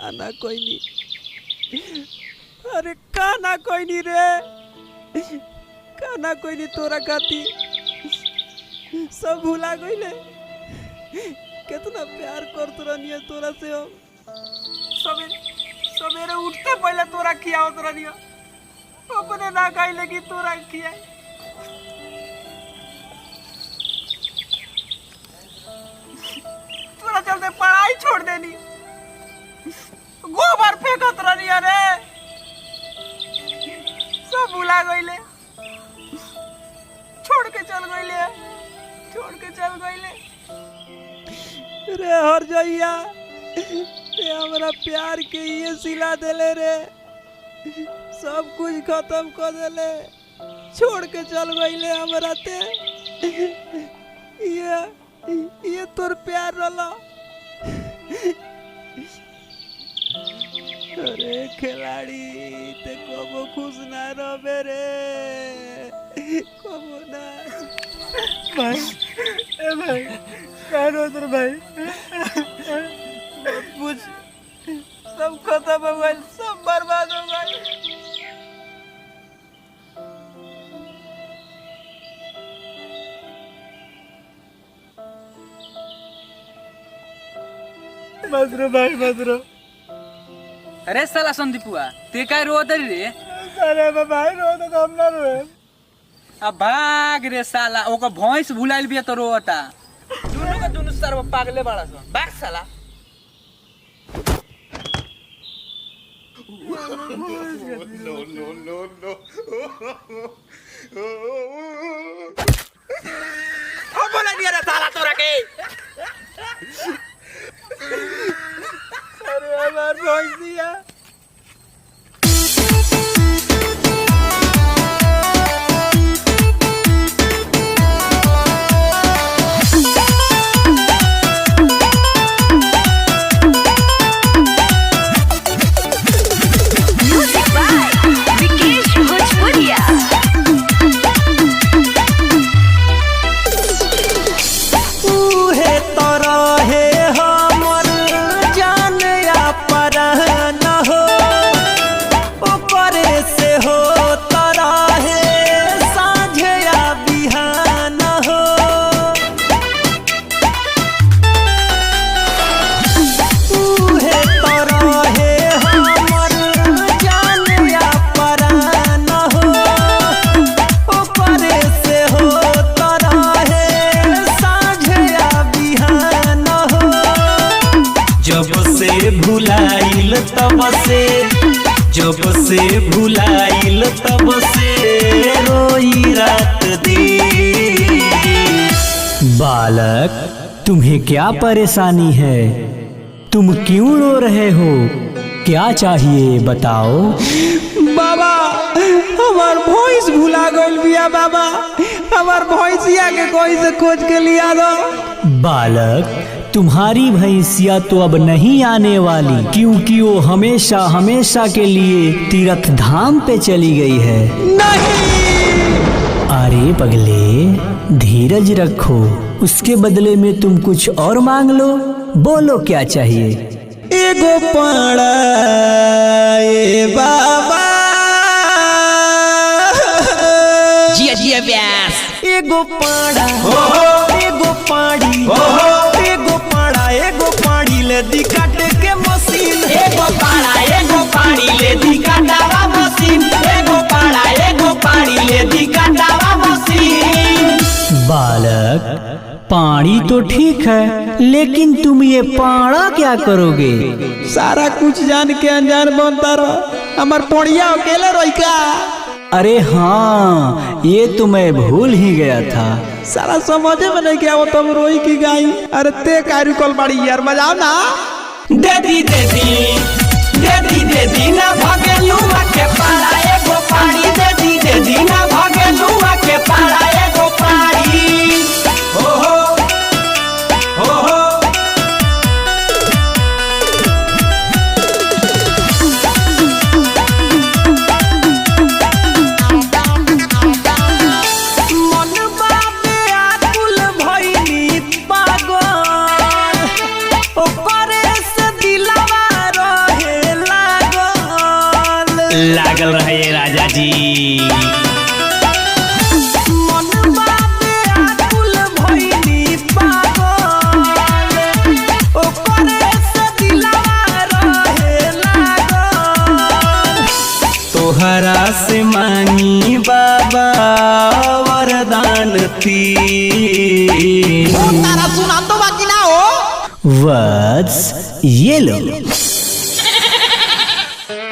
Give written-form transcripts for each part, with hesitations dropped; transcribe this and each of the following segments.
आना कोई नहीं, अरे काना कोई नहीं रे, काना कोई नहीं तोरा खाती सब भुला गईले। कितना प्यार करत रहनी तोरा से हम। सवेरे उठते पहले तोरा खियावत रहनी, अपने ना खाइले कि तोरा खिया। तोरा चलते पढ़ाई छोड़ देनी, गोबर फेंकत रहनी रे, सब भुला गईले, छोड़ के चल गईले। रे हर जइया ते हमरा प्यार के ये सिला देले रे, सब कुछ खत्म कर देले, छोड़ के चल गईले हमरा ते। ये तोर प्यार रहला। अरे खिलाड़ी ते कबो खुश ना रहे रे, कबो ना। भाई भाई कह रो तेरे भाई, मत पूछ, सब खत्म हो गए, सब बर्बाद हो गए। मत रो भाई मत रो। अरे साला संदीपुआ ते काय रोत रे? अरे भाई रो तो कम ना रोए। अब भाग रे साला, ओकर भैंस भुलाइल बिया तो रोता। दुनु का दुनु सर्व पागले बाड़ा सन, भाग साला। No. अब बोला दिया रे साला तोरा के। अरे हमार भैंसिया। जब से भुलाइल तब से रोई रात दिन। बालक तुम्हें क्या परेशानी है, तुम क्यों रो रहे हो, क्या चाहिए बताओ। बाबा हमार भैंस भुला गइल बिया, बाबा हमार भैंसिया के कोई से खोज के लिया दो। बालक तुम्हारी भैंसिया तो अब नहीं आने वाली, क्योंकि वो हमेशा हमेशा के लिए तीर्थ धाम पे चली गई है। नहीं। अरे पगले धीरज रखो, उसके बदले में तुम कुछ और मांग लो, बोलो क्या चाहिए। एगो पाड़ा ए बाबा, जिया व्यास। एगो पाड़ा एगो पाड़ी, एगो पाड़ा एगो पाड़ी ले दी काट के मशीन। एगो पाड़ा एगो पाड़ी ले दी काटावा मशीन, एगो पाड़ा एगो पाड़ी ले दी काटावा मशीन। बालक पानी तो ठीक है, लेकिन तुम ये पाड़ा क्या करोगे। सारा कुछ जान के अनजान बनता रहो, हमार पोड़िया अकेले रोई का। अरे हाँ ये तो मैं भूल ही गया था। सारा समझे में नहीं क्या वो तुम रोई की गाई। अरे ते कारी कल बाड़ी यार, मजाओ ना। दे दी ना भगेलुआ के पाड़ा एगो पाड़ी, दे दी ना भगेलुआ के पाड़ा एगो पाड़ी। हो ओकरे से दिलवा रहे राजा जी। मनवा में आकुल भइली पागल, ओकरे से दिलवा रहे लागल। तोहरा से मांगी बाबा वरदान ती। तारा सुना तो बाकी ना हो। वत्स ये लो।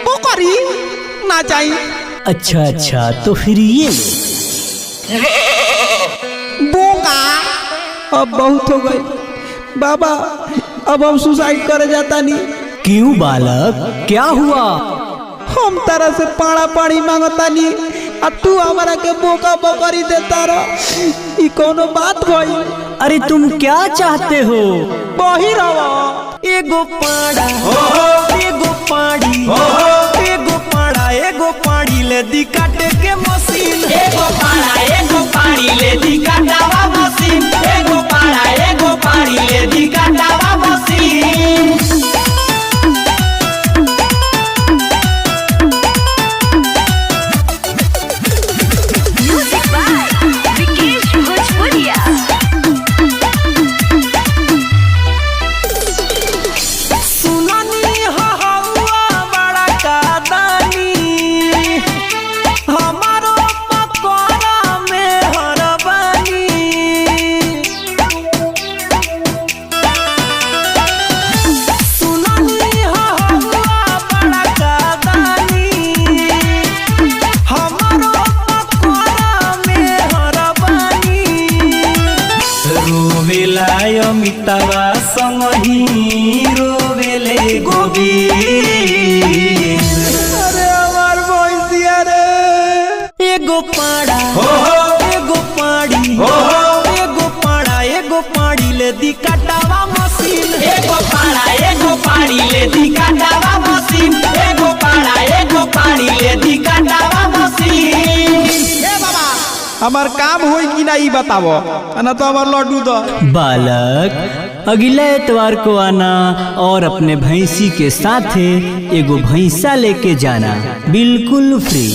वो करी ना चाहिए। अच्छा अच्छा तो फिर ये लो। बोका अब बहुत हो गई बाबा, अब हम सुसाइड करे जाता नहीं। क्यों बालक, क्या हुआ? हम तारा से पाड़ा पाड़ी मांगता नहीं आ तू हमारा के बोका बकरी देता रह। ई कोनो बात भई? अरे तुम क्या चाहते हो? बही रवा एगो पाड़ा एगो पाड़ी एगो पाड़ा एगो पाड़ी ले दी काटे के मशीन। एगो पाड़ा एगो पाड़ी ले दी काटावा मशीन। एगो पाड़ा एगो पाड़ी ले दी काटावा machine. Music by Vikesh Bhojpuria. सुननी हवा बड़ा का दानी, हमारो पकौड़ा में हरबानी। सुननी हवा बड़ा का दानी, हमारो पकौड़ा में हरबानी। रोवेला अमितावा संगही रोवेले गोविंद। अरे हमार भैंसिया रे। एगो पाड़ा एगो पाड़ी एगो पाड़ा एगो पाड़ी ले दी काटावा मशीन। एगो पाड़ा एगो पाड़ी ले दी काटावा मशीन। एगो पाड़ा एगो पाड़ी ले दी काटावा मशीन। ए बाबा हमार काम होई कि ना ई बतावो, ना तो हमार लड्डू दो। बालक अगले एतवार को आना और अपने भैंसी के साथ एगो भैंसा लेके जाना, बिल्कुल फ्री।